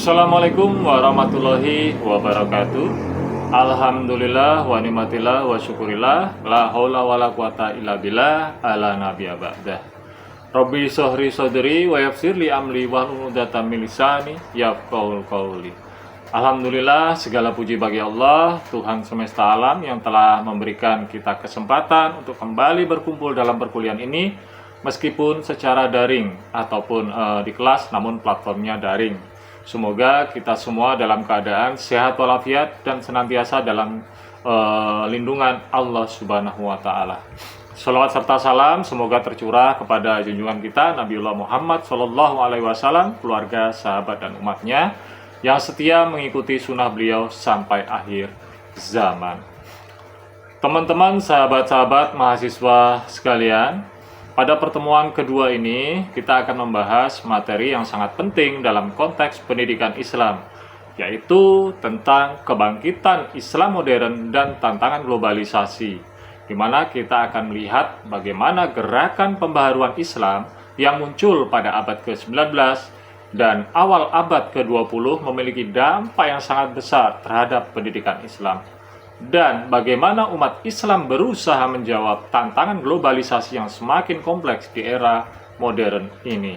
Assalamualaikum warahmatullahi wabarakatuh. Alhamdulillah wa ni'matillah wa syukurillah. La haula wa la quwata illa billah ala nabiyya ba'dah. Rabbi sahri sadri wa yassir li amri wahlul 'uqdatam min lisani yafqahul qawli. Alhamdulillah, segala puji bagi Allah, Tuhan semesta alam yang telah memberikan kita kesempatan untuk kembali berkumpul dalam perkuliahan ini, meskipun secara daring ataupun di kelas, namun platformnya daring. Semoga kita semua dalam keadaan sehat walafiat dan senantiasa dalam lindungan Allah Subhanahu wa Ta'ala. Salawat serta salam semoga tercurah kepada junjungan kita Nabiullah Muhammad Sallallahu Alaihi Wasallam, keluarga, sahabat, dan umatnya yang setia mengikuti sunnah beliau sampai akhir zaman. Teman-teman, sahabat-sahabat mahasiswa sekalian, pada pertemuan kedua ini, kita akan membahas materi yang sangat penting dalam konteks pendidikan Islam, yaitu tentang kebangkitan Islam modern dan tantangan globalisasi, di mana kita akan melihat bagaimana gerakan pembaharuan Islam yang muncul pada abad ke-19 dan awal abad ke-20 memiliki dampak yang sangat besar terhadap pendidikan Islam. Dan bagaimana umat Islam berusaha menjawab tantangan globalisasi yang semakin kompleks di era modern ini.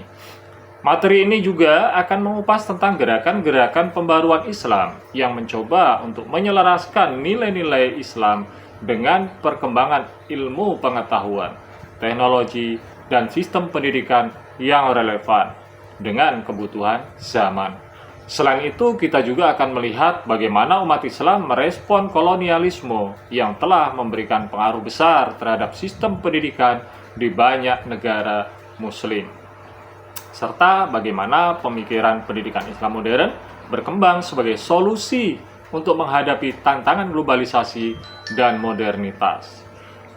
Materi ini juga akan mengupas tentang gerakan-gerakan pembaruan Islam yang mencoba untuk menyelaraskan nilai-nilai Islam dengan perkembangan ilmu pengetahuan, teknologi, dan sistem pendidikan yang relevan dengan kebutuhan zaman. Selain itu, kita juga akan melihat bagaimana umat Islam merespon kolonialisme yang telah memberikan pengaruh besar terhadap sistem pendidikan di banyak negara Muslim, serta bagaimana pemikiran pendidikan Islam modern berkembang sebagai solusi untuk menghadapi tantangan globalisasi dan modernitas.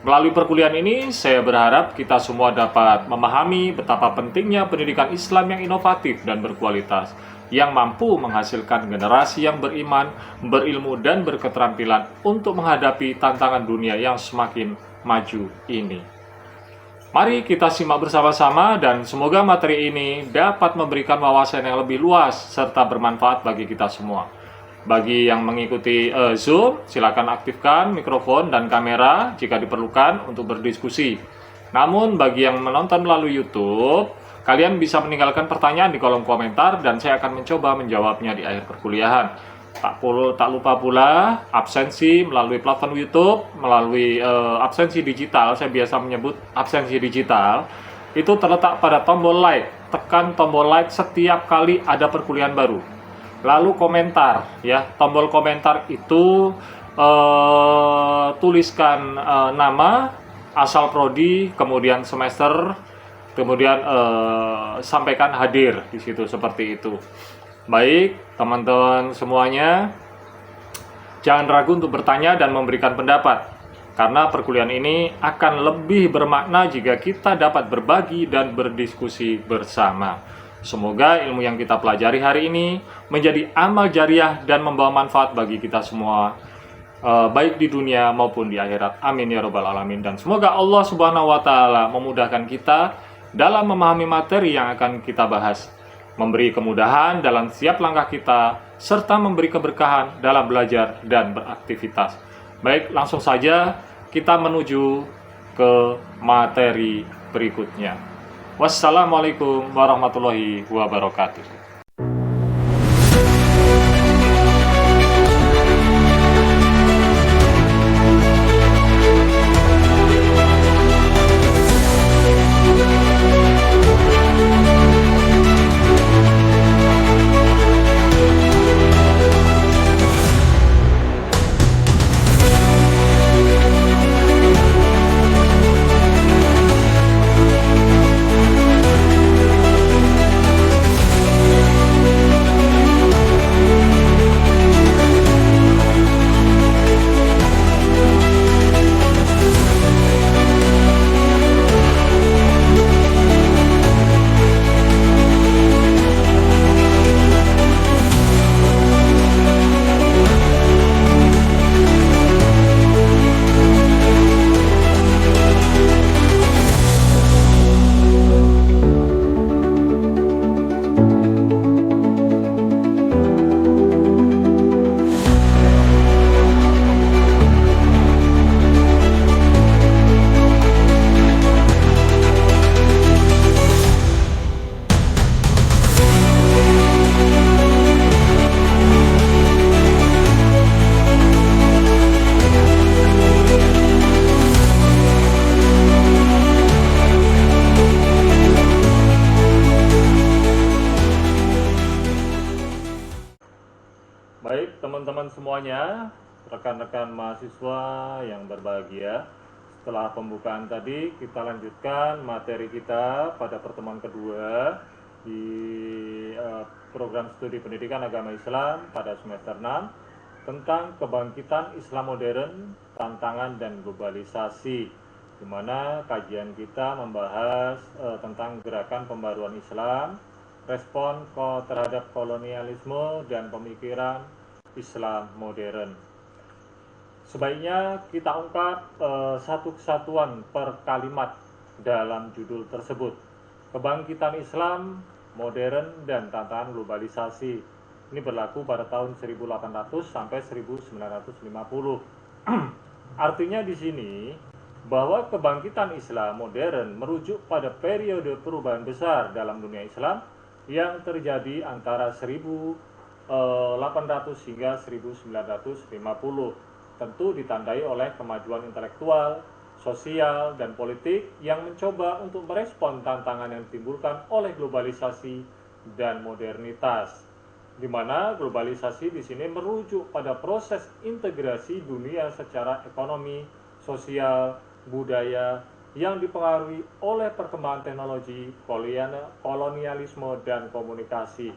Melalui perkuliahan ini, saya berharap kita semua dapat memahami betapa pentingnya pendidikan Islam yang inovatif dan berkualitas, yang mampu menghasilkan generasi yang beriman, berilmu, dan berketerampilan untuk menghadapi tantangan dunia yang semakin maju ini. Mari kita simak bersama-sama dan semoga materi ini dapat memberikan wawasan yang lebih luas serta bermanfaat bagi kita semua. Bagi yang mengikuti Zoom, silakan aktifkan mikrofon dan kamera jika diperlukan untuk berdiskusi. Namun bagi yang menonton melalui YouTube, kalian bisa meninggalkan pertanyaan di kolom komentar dan saya akan mencoba menjawabnya di akhir perkuliahan. Tak lupa pula absensi melalui platform YouTube, melalui absensi digital, saya biasa menyebut absensi digital, itu terletak pada tombol like. Tekan tombol like setiap kali ada perkuliahan baru. Lalu komentar, ya, tombol komentar itu tuliskan nama, asal prodi, kemudian semester, kemudian sampaikan hadir di situ seperti itu. Baik, teman-teman semuanya, jangan ragu untuk bertanya dan memberikan pendapat, karena perkuliahan ini akan lebih bermakna jika kita dapat berbagi dan berdiskusi bersama. Semoga ilmu yang kita pelajari hari ini menjadi amal jariah dan membawa manfaat bagi kita semua, baik di dunia maupun di akhirat. Amin ya rabbal alamin. Dan semoga Allah Subhanahu wa Ta'ala memudahkan kita dalam memahami materi yang akan kita bahas, memberi kemudahan dalam setiap langkah kita, serta memberi keberkahan dalam belajar dan beraktivitas. Baik, langsung saja kita menuju ke materi berikutnya. Wassalamualaikum warahmatullahi wabarakatuh. semuanya, rekan-rekan mahasiswa yang berbahagia. Setelah pembukaan tadi, kita lanjutkan materi kita pada pertemuan kedua di program studi pendidikan agama Islam pada semester 6 tentang kebangkitan Islam modern, tantangan dan globalisasi, di mana kajian kita membahas tentang gerakan pembaruan Islam, respon terhadap kolonialisme dan pemikiran Islam modern. Sebaiknya kita ungkap satu kesatuan per kalimat dalam judul tersebut. Kebangkitan Islam modern dan tantangan globalisasi. Ini berlaku pada tahun 1800 sampai 1950. Artinya di sini bahwa kebangkitan Islam modern merujuk pada periode perubahan besar dalam dunia Islam yang terjadi antara 1800 hingga 1950. Tentu ditandai oleh kemajuan intelektual, sosial, dan politik yang mencoba untuk merespon tantangan yang ditimbulkan oleh globalisasi dan modernitas. Di mana globalisasi di sini merujuk pada proses integrasi dunia secara ekonomi, sosial, budaya yang dipengaruhi oleh perkembangan teknologi, kolonialisme, dan komunikasi.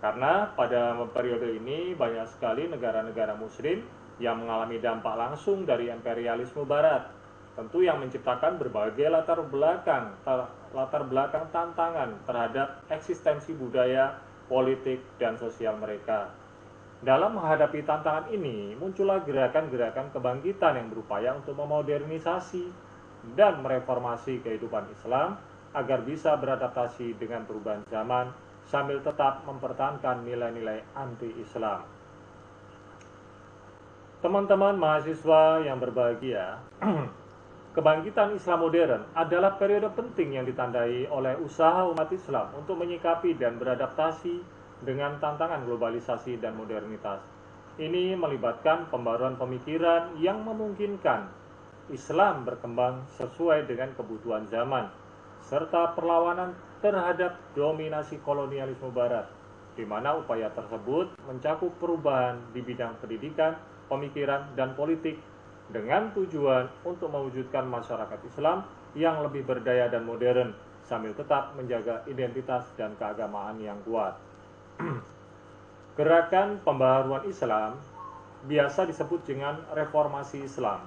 Karena pada periode ini banyak sekali negara-negara muslim yang mengalami dampak langsung dari imperialisme barat, tentu yang menciptakan berbagai latar belakang tantangan terhadap eksistensi budaya, politik, dan sosial mereka. Dalam menghadapi tantangan ini, muncullah gerakan-gerakan kebangkitan yang berupaya untuk memodernisasi dan mereformasi kehidupan Islam agar bisa beradaptasi dengan perubahan zaman sambil tetap mempertahankan nilai-nilai anti-Islam. Teman-teman mahasiswa yang berbahagia, kebangkitan Islam modern adalah periode penting yang ditandai oleh usaha umat Islam untuk menyikapi dan beradaptasi dengan tantangan globalisasi dan modernitas. Ini melibatkan pembaruan pemikiran yang memungkinkan Islam berkembang sesuai dengan kebutuhan zaman, serta perlawanan terhadap dominasi kolonialisme barat, di mana upaya tersebut mencakup perubahan di bidang pendidikan, pemikiran, dan politik dengan tujuan untuk mewujudkan masyarakat Islam yang lebih berdaya dan modern sambil tetap menjaga identitas dan keagamaan yang kuat. Gerakan pembaharuan Islam biasa disebut dengan reformasi Islam.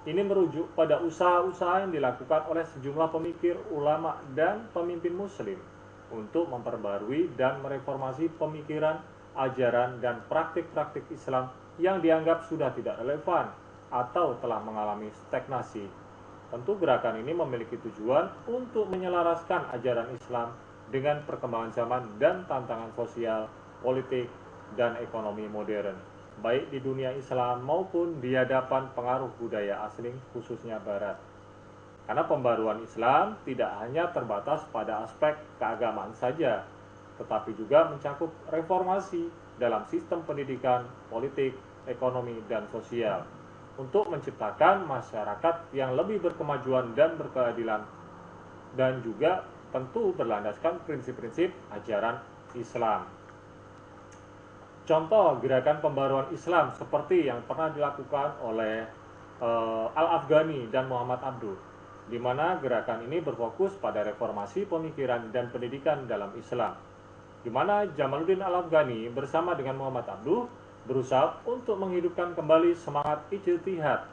Ini merujuk pada usaha-usaha yang dilakukan oleh sejumlah pemikir, ulama, dan pemimpin muslim untuk memperbarui dan mereformasi pemikiran, ajaran, dan praktik-praktik Islam yang dianggap sudah tidak relevan atau telah mengalami stagnasi. Tentu gerakan ini memiliki tujuan untuk menyelaraskan ajaran Islam dengan perkembangan zaman dan tantangan sosial, politik, dan ekonomi modern, baik di dunia Islam maupun di hadapan pengaruh budaya asing khususnya Barat. Karena pembaruan Islam tidak hanya terbatas pada aspek keagamaan saja, tetapi juga mencakup reformasi dalam sistem pendidikan, politik, ekonomi, dan sosial untuk menciptakan masyarakat yang lebih berkemajuan dan berkeadilan, dan juga tentu berlandaskan prinsip-prinsip ajaran Islam. Contoh gerakan pembaruan Islam seperti yang pernah dilakukan oleh Al-Afghani dan Muhammad Abduh, di mana gerakan ini berfokus pada reformasi pemikiran dan pendidikan dalam Islam, di mana Jamaluddin Al-Afghani bersama dengan Muhammad Abduh berusaha untuk menghidupkan kembali semangat ijtihad.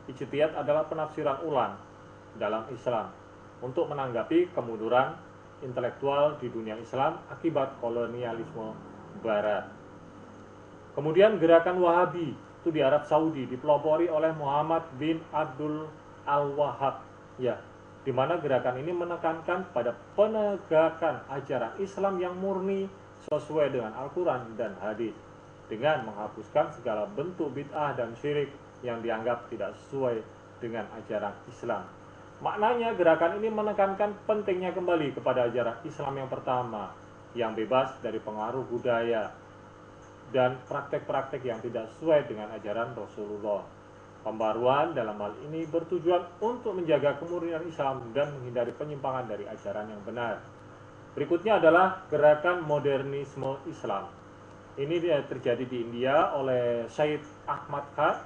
Ijtihad adalah penafsiran ulang dalam Islam untuk menanggapi kemunduran intelektual di dunia Islam akibat kolonialisme Barat. Kemudian gerakan Wahabi itu di Arab Saudi dipelopori oleh Muhammad bin Abdul Al-Wahhab, ya, di mana gerakan ini menekankan pada penegakan ajaran Islam yang murni sesuai dengan Al-Quran dan hadis, dengan menghapuskan segala bentuk bid'ah dan syirik yang dianggap tidak sesuai dengan ajaran Islam. Maknanya gerakan ini menekankan pentingnya kembali kepada ajaran Islam yang pertama, yang bebas dari pengaruh budaya dan praktek-praktek yang tidak sesuai dengan ajaran Rasulullah. Pembaruan dalam hal ini bertujuan untuk menjaga kemurnian Islam dan menghindari penyimpangan dari ajaran yang benar. Berikutnya adalah gerakan modernisme Islam. Ini terjadi di India oleh Syed Ahmad Khan,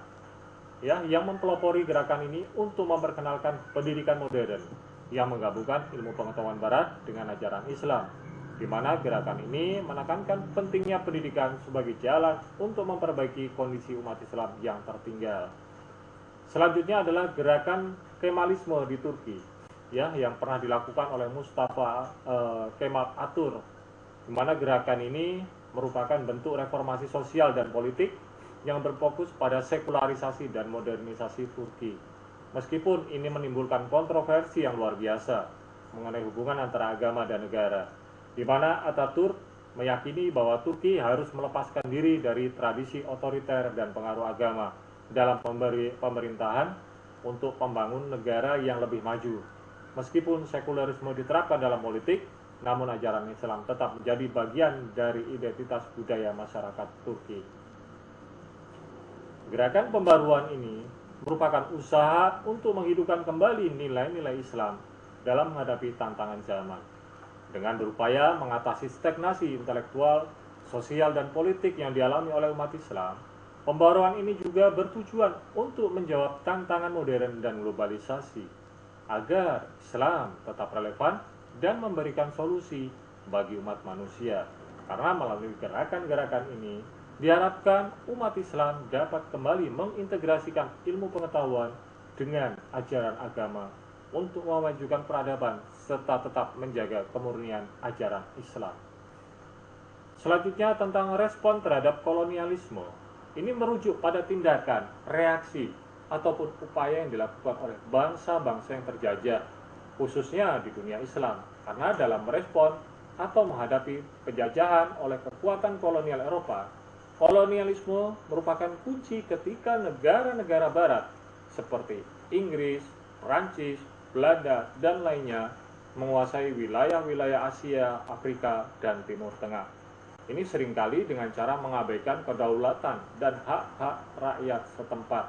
ya, yang mempelopori gerakan ini untuk memperkenalkan pendidikan modern yang menggabungkan ilmu pengetahuan barat dengan ajaran Islam, di mana gerakan ini menekankan pentingnya pendidikan sebagai jalan untuk memperbaiki kondisi umat Islam yang tertinggal. Selanjutnya adalah gerakan Kemalisme di Turki, ya, yang pernah dilakukan oleh Mustafa Kemal Atatürk, di mana gerakan ini merupakan bentuk reformasi sosial dan politik yang berfokus pada sekularisasi dan modernisasi Turki. Meskipun ini menimbulkan kontroversi yang luar biasa mengenai hubungan antara agama dan negara, di mana Atatürk meyakini bahwa Turki harus melepaskan diri dari tradisi otoriter dan pengaruh agama dalam pemerintahan untuk membangun negara yang lebih maju. Meskipun sekularisme diterapkan dalam politik, namun ajaran Islam tetap menjadi bagian dari identitas budaya masyarakat Turki. Gerakan pembaruan ini merupakan usaha untuk menghidupkan kembali nilai-nilai Islam dalam menghadapi tantangan zaman. Dengan berupaya mengatasi stagnasi intelektual, sosial, dan politik yang dialami oleh umat Islam, pembaruan ini juga bertujuan untuk menjawab tantangan modern dan globalisasi, agar Islam tetap relevan dan memberikan solusi bagi umat manusia. Karena melalui gerakan-gerakan ini, diharapkan umat Islam dapat kembali mengintegrasikan ilmu pengetahuan dengan ajaran agama untuk memajukan peradaban serta tetap menjaga kemurnian ajaran Islam. Selanjutnya tentang respon terhadap kolonialisme. Ini merujuk pada tindakan, reaksi, ataupun upaya yang dilakukan oleh bangsa-bangsa yang terjajah, khususnya di dunia Islam, karena dalam merespon atau menghadapi penjajahan oleh kekuatan kolonial Eropa, kolonialisme merupakan kunci ketika negara-negara barat seperti Inggris, Prancis, Belanda, dan lainnya menguasai wilayah-wilayah Asia, Afrika, dan Timur Tengah. Ini seringkali dengan cara mengabaikan kedaulatan dan hak-hak rakyat setempat.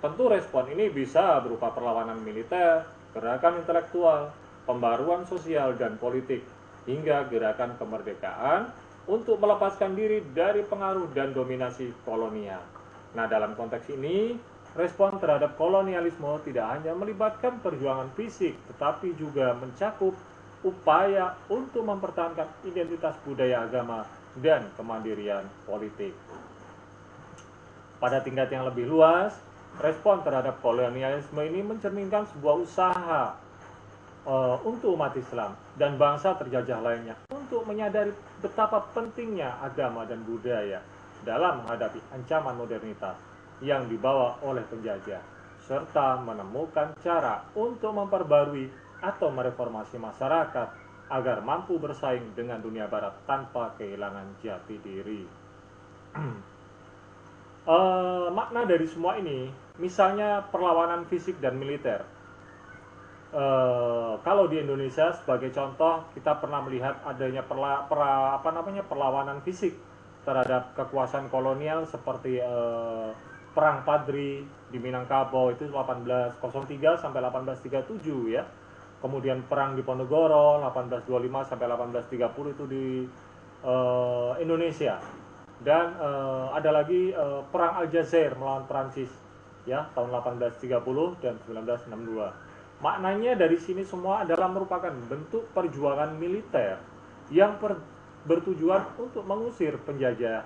Tentu respon ini bisa berupa perlawanan militer, gerakan intelektual, pembaruan sosial dan politik, hingga gerakan kemerdekaan untuk melepaskan diri dari pengaruh dan dominasi kolonial. Nah, dalam konteks ini, respon terhadap kolonialisme tidak hanya melibatkan perjuangan fisik, tetapi juga mencakup upaya untuk mempertahankan identitas budaya agama dan kemandirian politik. Pada tingkat yang lebih luas, respon terhadap kolonialisme ini mencerminkan sebuah usaha untuk umat Islam dan bangsa terjajah lainnya untuk menyadari betapa pentingnya agama dan budaya dalam menghadapi ancaman modernitas yang dibawa oleh penjajah, serta menemukan cara untuk memperbarui atau mereformasi masyarakat agar mampu bersaing dengan dunia barat tanpa kehilangan jati diri. Makna dari semua ini, misalnya perlawanan fisik dan militer. Kalau di Indonesia sebagai contoh, kita pernah melihat adanya perlawanan fisik terhadap kekuasaan kolonial seperti Perang Padri di Minangkabau itu 1803 sampai 1837 ya. Kemudian perang di Ponorogo 1825 sampai 1830 itu di Indonesia. Dan ada lagi perang Aljazair melawan Prancis ya tahun 1830 dan 1962. Maknanya dari sini semua adalah merupakan bentuk perjuangan militer yang bertujuan untuk mengusir penjajah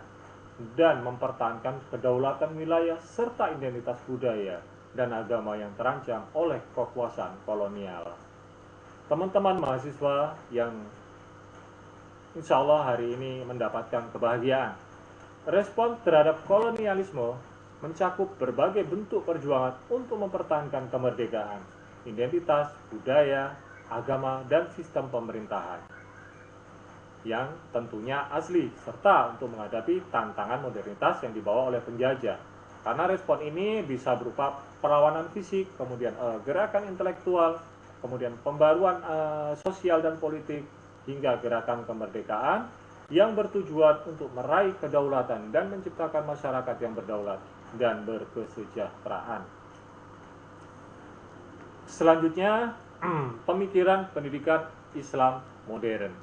dan mempertahankan kedaulatan wilayah serta identitas budaya dan agama yang terancam oleh kekuasaan kolonial. Teman-teman mahasiswa yang insya Allah hari ini mendapatkan kebahagiaan, respon terhadap kolonialisme mencakup berbagai bentuk perjuangan untuk mempertahankan kemerdekaan, identitas, budaya, agama, dan sistem pemerintahan yang tentunya asli, serta untuk menghadapi tantangan modernitas yang dibawa oleh penjajah. Karena respon ini bisa berupa perlawanan fisik, kemudian gerakan intelektual, kemudian pembaruan sosial dan politik, hingga gerakan kemerdekaan yang bertujuan untuk meraih kedaulatan dan menciptakan masyarakat yang berdaulat dan berkesejahteraan. Selanjutnya, pemikiran pendidikan Islam modern.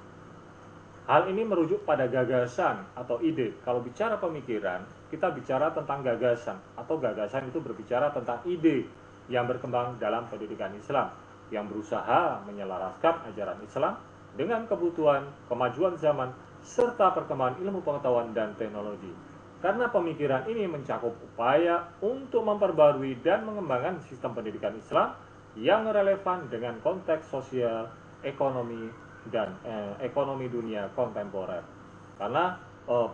Hal ini merujuk pada gagasan atau ide. Kalau bicara pemikiran, kita bicara tentang gagasan, atau gagasan itu berbicara tentang ide yang berkembang dalam pendidikan Islam, yang berusaha menyelaraskan ajaran Islam dengan kebutuhan, kemajuan zaman, serta perkembangan ilmu pengetahuan dan teknologi. Karena pemikiran ini mencakup upaya untuk memperbarui dan mengembangkan sistem pendidikan Islam yang relevan dengan konteks sosial, ekonomi, dan ekonomi dunia kontemporer. Karena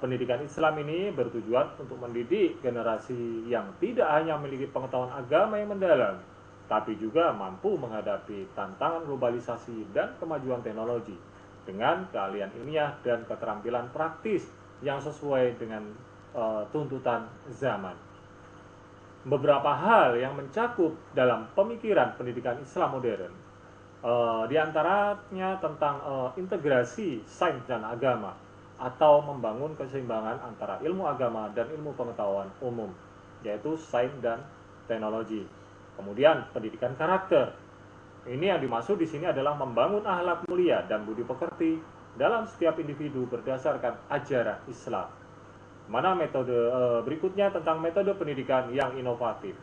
pendidikan Islam ini bertujuan untuk mendidik generasi yang tidak hanya memiliki pengetahuan agama yang mendalam, tapi juga mampu menghadapi tantangan globalisasi dan kemajuan teknologi dengan keahlian ilmiah dan keterampilan praktis yang sesuai dengan tuntutan zaman. Beberapa hal yang mencakup dalam pemikiran pendidikan Islam modern, di antaranya tentang integrasi sains dan agama, atau membangun keseimbangan antara ilmu agama dan ilmu pengetahuan umum, yaitu sains dan teknologi. Kemudian pendidikan karakter. Ini yang dimaksud di sini adalah membangun akhlak mulia dan budi pekerti dalam setiap individu berdasarkan ajaran Islam. Mana metode berikutnya tentang metode pendidikan yang inovatif,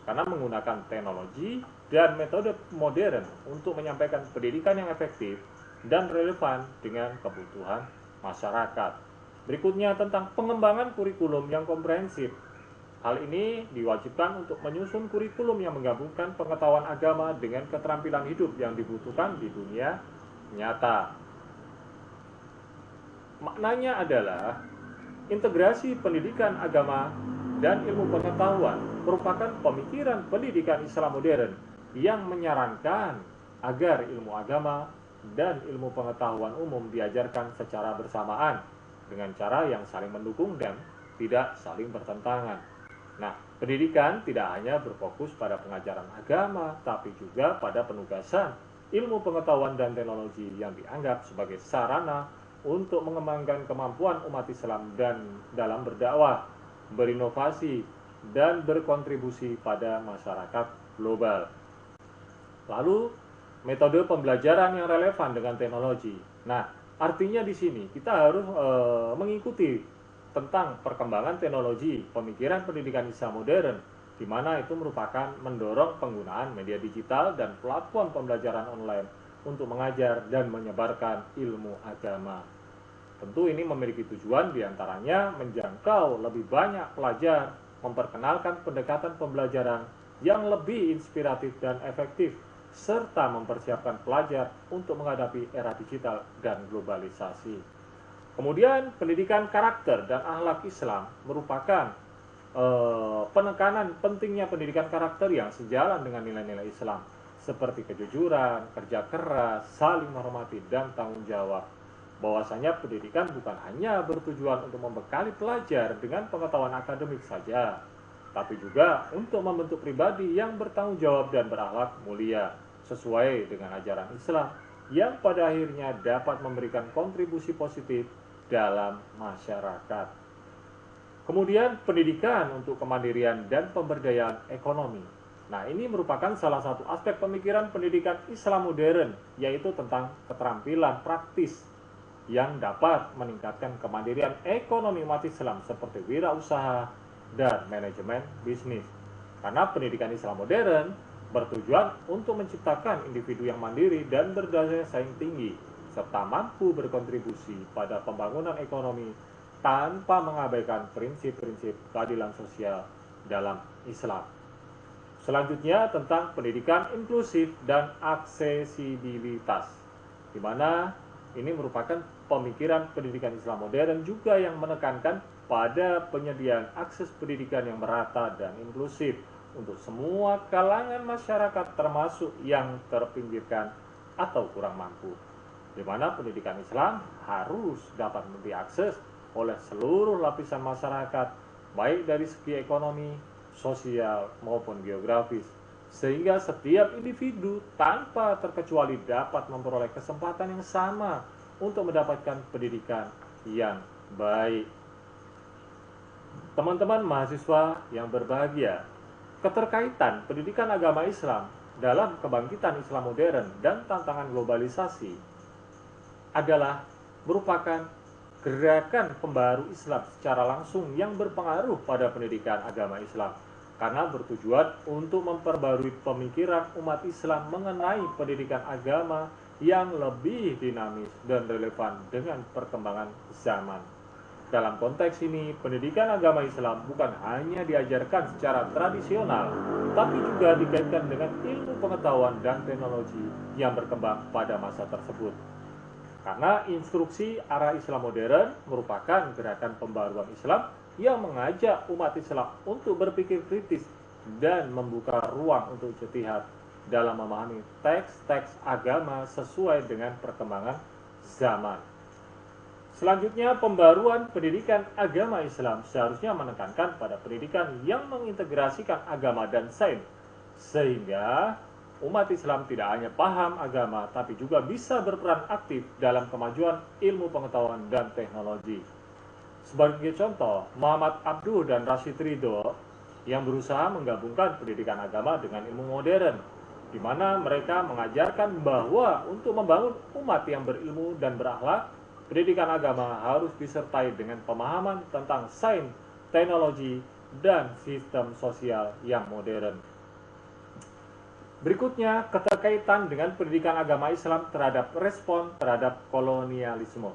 karena menggunakan teknologi dan metode modern untuk menyampaikan pendidikan yang efektif dan relevan dengan kebutuhan masyarakat. Berikutnya tentang pengembangan kurikulum yang komprehensif. Hal ini diwajibkan untuk menyusun kurikulum yang menggabungkan pengetahuan agama dengan keterampilan hidup yang dibutuhkan di dunia nyata. Maknanya adalah integrasi pendidikan agama dan ilmu pengetahuan merupakan pemikiran pendidikan Islam modern yang menyarankan agar ilmu agama dan ilmu pengetahuan umum diajarkan secara bersamaan dengan cara yang saling mendukung dan tidak saling bertentangan. Nah, pendidikan tidak hanya berfokus pada pengajaran agama, tapi juga pada penugasan ilmu pengetahuan dan teknologi yang dianggap sebagai sarana untuk mengembangkan kemampuan umat Islam dan dalam berdakwah, berinovasi, dan berkontribusi pada masyarakat global. Lalu, metode pembelajaran yang relevan dengan teknologi. Nah, artinya di sini kita harus mengikuti tentang perkembangan teknologi pemikiran pendidikan Islam modern, di mana itu merupakan mendorong penggunaan media digital dan platform pembelajaran online untuk mengajar dan menyebarkan ilmu agama. Tentu ini memiliki tujuan diantaranya menjangkau lebih banyak pelajar, memperkenalkan pendekatan pembelajaran yang lebih inspiratif dan efektif, serta mempersiapkan pelajar untuk menghadapi era digital dan globalisasi. Kemudian pendidikan karakter dan akhlak Islam merupakan penekanan pentingnya pendidikan karakter yang sejalan dengan nilai-nilai Islam, seperti kejujuran, kerja keras, saling menghormati, dan tanggung jawab. Bahwasanya pendidikan bukan hanya bertujuan untuk membekali pelajar dengan pengetahuan akademik saja, tapi juga untuk membentuk pribadi yang bertanggung jawab dan berakhlak mulia sesuai dengan ajaran Islam yang pada akhirnya dapat memberikan kontribusi positif dalam masyarakat. Kemudian pendidikan untuk kemandirian dan pemberdayaan ekonomi. Nah, ini merupakan salah satu aspek pemikiran pendidikan Islam modern, yaitu tentang keterampilan praktis yang dapat meningkatkan kemandirian ekonomi umat Islam seperti wirausaha dan manajemen bisnis. Karena pendidikan Islam modern bertujuan untuk menciptakan individu yang mandiri dan berdaya saing tinggi, serta mampu berkontribusi pada pembangunan ekonomi tanpa mengabaikan prinsip-prinsip keadilan sosial dalam Islam. Selanjutnya tentang pendidikan inklusif dan aksesibilitas, di mana ini merupakan pemikiran pendidikan Islam modern juga yang menekankan pada penyediaan akses pendidikan yang merata dan inklusif untuk semua kalangan masyarakat, termasuk yang terpinggirkan atau kurang mampu, di mana pendidikan Islam harus dapat diakses oleh seluruh lapisan masyarakat, baik dari segi ekonomi, sosial, maupun geografis, sehingga setiap individu tanpa terkecuali dapat memperoleh kesempatan yang sama untuk mendapatkan pendidikan yang baik. Teman-teman mahasiswa yang berbahagia, keterkaitan pendidikan agama Islam dalam kebangkitan Islam modern dan tantangan globalisasi adalah merupakan gerakan pembaru Islam secara langsung yang berpengaruh pada pendidikan agama Islam karena bertujuan untuk memperbarui pemikiran umat Islam mengenai pendidikan agama yang lebih dinamis dan relevan dengan perkembangan zaman. Dalam konteks ini, pendidikan agama Islam bukan hanya diajarkan secara tradisional, tapi juga dikaitkan dengan ilmu pengetahuan dan teknologi yang berkembang pada masa tersebut. Karena instruksi arah Islam modern merupakan gerakan pembaruan Islam yang mengajak umat Islam untuk berpikir kritis dan membuka ruang untuk ijtihad dalam memahami teks-teks agama sesuai dengan perkembangan zaman. Selanjutnya, pembaruan pendidikan agama Islam seharusnya menekankan pada pendidikan yang mengintegrasikan agama dan sains, sehingga umat Islam tidak hanya paham agama, tapi juga bisa berperan aktif dalam kemajuan ilmu pengetahuan dan teknologi. Sebagai contoh, Muhammad Abduh dan Rashid Ridho yang berusaha menggabungkan pendidikan agama dengan ilmu modern, di mana mereka mengajarkan bahwa untuk membangun umat yang berilmu dan berakhlak, pendidikan agama harus disertai dengan pemahaman tentang sains, teknologi, dan sistem sosial yang modern. Berikutnya, keterkaitan dengan pendidikan agama Islam terhadap respon terhadap kolonialisme.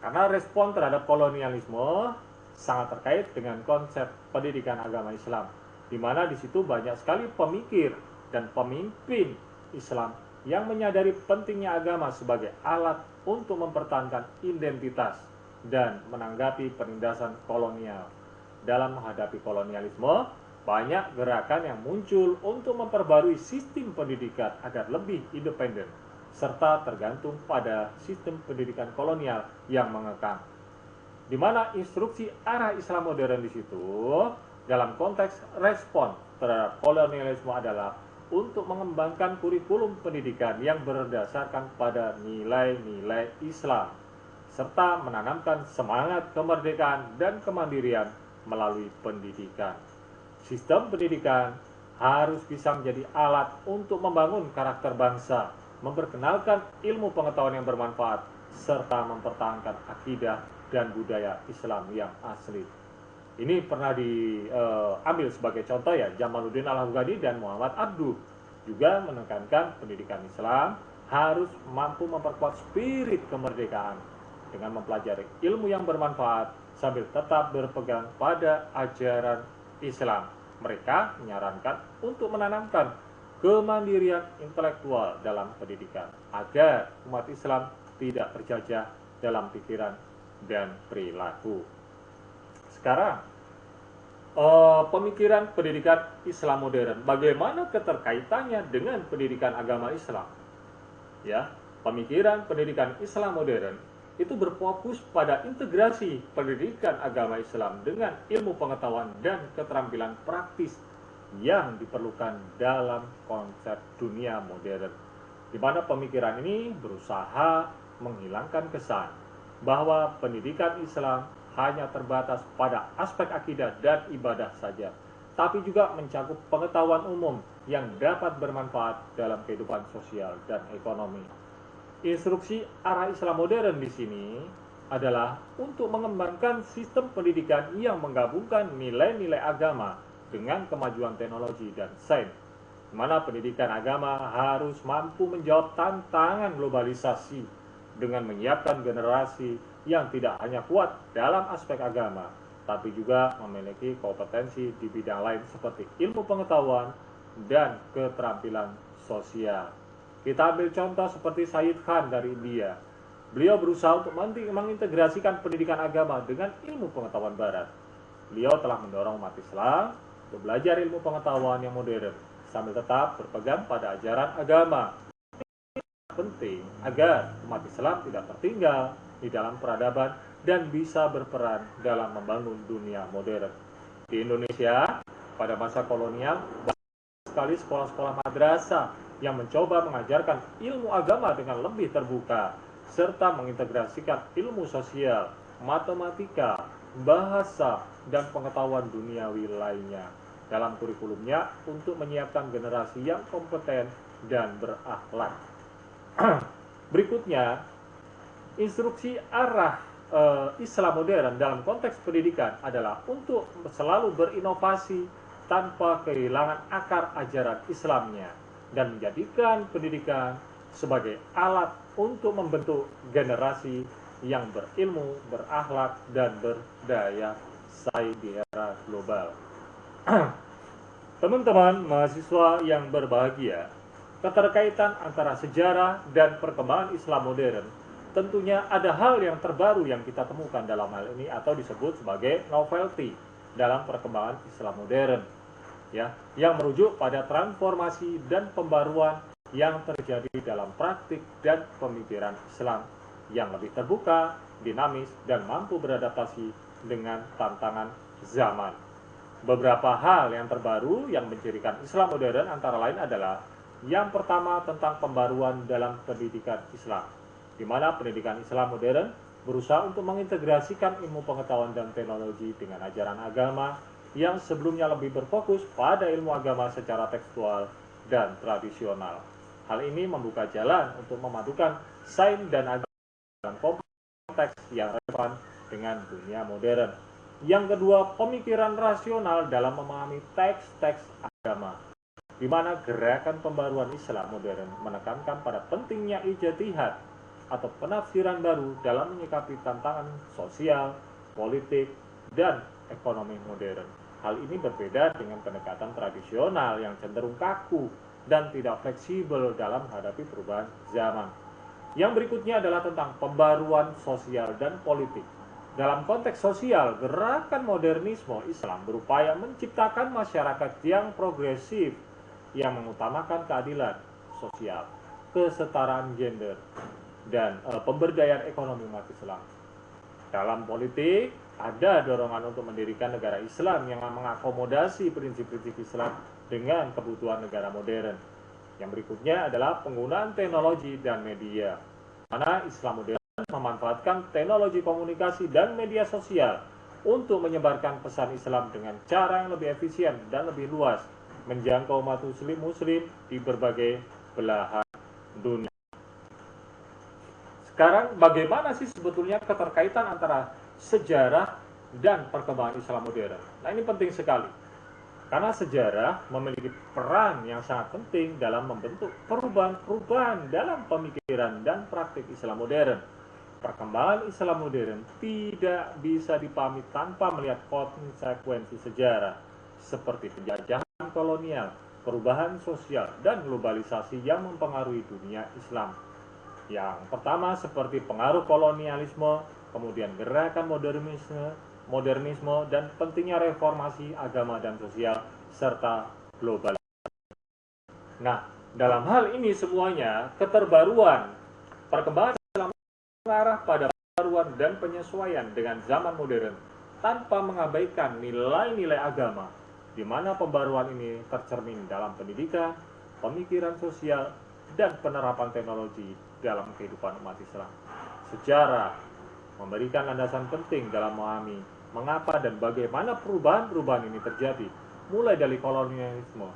Karena respon terhadap kolonialisme sangat terkait dengan konsep pendidikan agama Islam, di mana di situ banyak sekali pemikir dan pemimpin Islam yang menyadari pentingnya agama sebagai alat untuk mempertahankan identitas dan menanggapi penindasan kolonial. Dalam menghadapi kolonialisme, banyak gerakan yang muncul untuk memperbarui sistem pendidikan agar lebih independen, serta tergantung pada sistem pendidikan kolonial yang mengekang. Di mana instruksi arah Islam modern di situ, dalam konteks respon terhadap kolonialisme adalah untuk mengembangkan kurikulum pendidikan yang berdasarkan pada nilai-nilai Islam, serta menanamkan semangat kemerdekaan dan kemandirian melalui pendidikan. Sistem pendidikan harus bisa menjadi alat untuk membangun karakter bangsa, memperkenalkan ilmu pengetahuan yang bermanfaat, serta mempertahankan akidah dan budaya Islam yang asli. Ini pernah diambil sebagai contoh ya, Jamaluddin Al-Afghani dan Muhammad Abduh juga menekankan pendidikan Islam harus mampu memperkuat spirit kemerdekaan dengan mempelajari ilmu yang bermanfaat sambil tetap berpegang pada ajaran Islam. Mereka menyarankan untuk menanamkan kemandirian intelektual dalam pendidikan agar umat Islam tidak terjajah dalam pikiran dan perilaku. Sekarang, pemikiran pendidikan Islam modern, bagaimana keterkaitannya dengan pendidikan agama Islam? Ya, pemikiran pendidikan Islam modern itu berfokus pada integrasi pendidikan agama Islam dengan ilmu pengetahuan dan keterampilan praktis yang diperlukan dalam konsep dunia modern, di mana pemikiran ini berusaha menghilangkan kesan bahwa pendidikan Islam hanya terbatas pada aspek akidah dan ibadah saja, tapi juga mencakup pengetahuan umum yang dapat bermanfaat dalam kehidupan sosial dan ekonomi. Instruksi arah Islam modern di sini adalah untuk mengembangkan sistem pendidikan yang menggabungkan nilai-nilai agama dengan kemajuan teknologi dan sains, di mana pendidikan agama harus mampu menjawab tantangan globalisasi dengan menyiapkan generasi yang tidak hanya kuat dalam aspek agama, tapi juga memiliki kompetensi di bidang lain seperti ilmu pengetahuan dan keterampilan sosial. Kita ambil contoh seperti Syed Khan dari India. Beliau berusaha untuk mengintegrasikan pendidikan agama dengan ilmu pengetahuan barat. Beliau telah mendorong umat Islam untuk belajar ilmu pengetahuan yang modern, sambil tetap berpegang pada ajaran agama. Penting agar umat Islam tidak tertinggal di dalam peradaban dan bisa berperan dalam membangun dunia modern. Di Indonesia, pada masa kolonial, banyak sekali sekolah-sekolah madrasah yang mencoba mengajarkan ilmu agama dengan lebih terbuka, serta mengintegrasikan ilmu sosial, matematika, bahasa, dan pengetahuan duniawi lainnya dalam kurikulumnya untuk menyiapkan generasi yang kompeten dan berakhlak. Berikutnya, Instruksi arah Islam modern dalam konteks pendidikan adalah untuk selalu berinovasi tanpa kehilangan akar ajaran Islamnya dan menjadikan pendidikan sebagai alat untuk membentuk generasi yang berilmu, berakhlak, dan berdaya saing di era global. Teman-teman mahasiswa yang berbahagia, keterkaitan antara sejarah dan perkembangan Islam modern tentunya ada hal yang terbaru yang kita temukan dalam hal ini atau disebut sebagai novelty dalam perkembangan Islam modern, ya, yang merujuk pada transformasi dan pembaruan yang terjadi dalam praktik dan pemikiran Islam yang lebih terbuka, dinamis, dan mampu beradaptasi dengan tantangan zaman. Beberapa hal yang terbaru yang mencirikan Islam modern antara lain adalah yang pertama tentang pembaruan dalam pendidikan Islam, di mana pendidikan Islam modern berusaha untuk mengintegrasikan ilmu pengetahuan dan teknologi dengan ajaran agama yang sebelumnya lebih berfokus pada ilmu agama secara tekstual dan tradisional. Hal ini membuka jalan untuk memadukan sains dan agama dalam konteks yang relevan dengan dunia modern. Yang kedua, pemikiran rasional dalam memahami teks-teks agama, di mana gerakan pembaruan Islam modern menekankan pada pentingnya ijtihad atau penafsiran baru dalam menyikapi tantangan sosial, politik, dan ekonomi modern. Hal ini berbeda dengan pendekatan tradisional yang cenderung kaku dan tidak fleksibel dalam menghadapi perubahan zaman. Yang berikutnya adalah tentang pembaruan sosial dan politik. Dalam konteks sosial, gerakan modernisme Islam berupaya menciptakan masyarakat yang progresif yang mengutamakan keadilan sosial, kesetaraan gender, dan pemberdayaan ekonomi umat Islam. Dalam politik, ada dorongan untuk mendirikan negara Islam yang mengakomodasi prinsip-prinsip Islam dengan kebutuhan negara modern. Yang berikutnya adalah penggunaan teknologi dan media, mana Islam modern memanfaatkan teknologi komunikasi dan media sosial untuk menyebarkan pesan Islam dengan cara yang lebih efisien dan lebih luas, menjangkau umat muslim di berbagai belahan dunia. Sekarang bagaimana sih sebetulnya keterkaitan antara sejarah dan perkembangan Islam modern? Nah, ini penting sekali. Karena sejarah memiliki peran yang sangat penting dalam membentuk perubahan-perubahan dalam pemikiran dan praktik Islam modern. Perkembangan Islam modern tidak bisa dipahami tanpa melihat konsekuensi sejarah seperti penjajahan kolonial, perubahan sosial, dan globalisasi yang mempengaruhi dunia Islam. Yang pertama seperti pengaruh kolonialisme, kemudian gerakan modernisme, dan pentingnya reformasi agama dan sosial, serta globalisasi. Nah, dalam hal ini semuanya, keterbaruan perkembangan Islam mengarah pada pembaruan dan penyesuaian dengan zaman modern tanpa mengabaikan nilai-nilai agama, di mana pembaruan ini tercermin dalam pendidikan, pemikiran sosial, dan penerapan teknologi dalam kehidupan umat Islam. Sejarah memberikan landasan penting dalam memahami mengapa dan bagaimana perubahan-perubahan ini terjadi, mulai dari kolonialisme,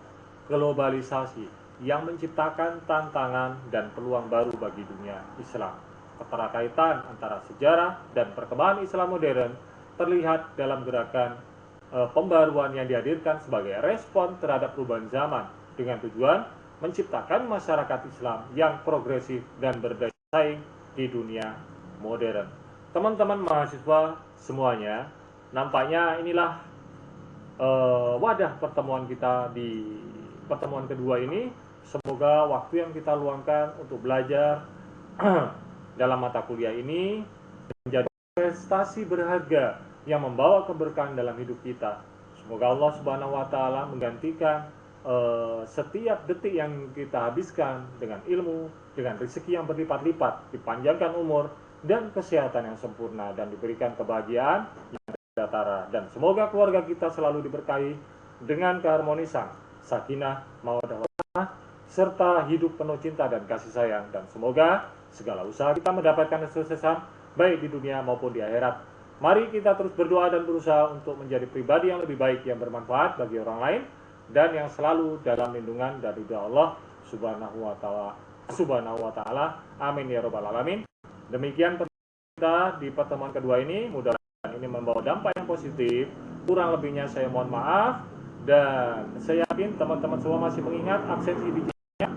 globalisasi yang menciptakan tantangan dan peluang baru bagi dunia Islam. Keterkaitan antara sejarah dan perkembangan Islam modern terlihat dalam gerakan pembaruan yang dihadirkan sebagai respon terhadap perubahan zaman dengan tujuan menciptakan masyarakat Islam yang progresif dan berdaya saing di dunia modern. Teman-teman mahasiswa semuanya, nampaknya inilah wadah pertemuan kita di pertemuan kedua ini. Semoga waktu yang kita luangkan untuk belajar dalam mata kuliah ini menjadi prestasi berharga yang membawa keberkahan dalam hidup kita. Semoga Allah Subhanahu wa taala menggantikan setiap detik yang kita habiskan dengan ilmu, dengan rezeki yang berlipat-lipat, dipanjangkan umur dan kesehatan yang sempurna, dan diberikan kebahagiaan yang datara. Dan semoga keluarga kita selalu diberkahi dengan keharmonisan, sakinah, mawaddah warahmah, serta hidup penuh cinta dan kasih sayang. Dan semoga segala usaha kita mendapatkan kesuksesan baik di dunia maupun di akhirat. Mari kita terus berdoa dan berusaha untuk menjadi pribadi yang lebih baik, yang bermanfaat bagi orang lain, dan yang selalu dalam lindungan dari Allah Subhanahu wa taala. Amin ya rabbal alamin. Demikian kita di pertemuan kedua ini. Mudah-mudahan ini membawa dampak yang positif. Kurang lebihnya saya mohon maaf, dan saya yakin teman-teman semua masih mengingat absensi digitalnya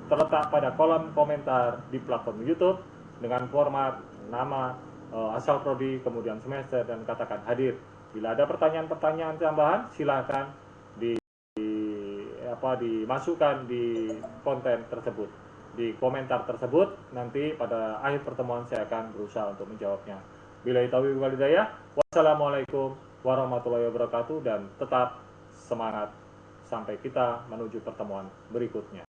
terletak pada kolom komentar di platform YouTube dengan format nama, asal prodi, kemudian semester, dan katakan hadir. Bila ada pertanyaan-pertanyaan tambahan, silakan dimasukkan di konten tersebut, di komentar tersebut. Nanti pada akhir pertemuan saya akan berusaha untuk menjawabnya. Billahi taufiq wal hidayah. Wassalamualaikum warahmatullahi wabarakatuh, dan tetap semangat sampai kita menuju pertemuan berikutnya.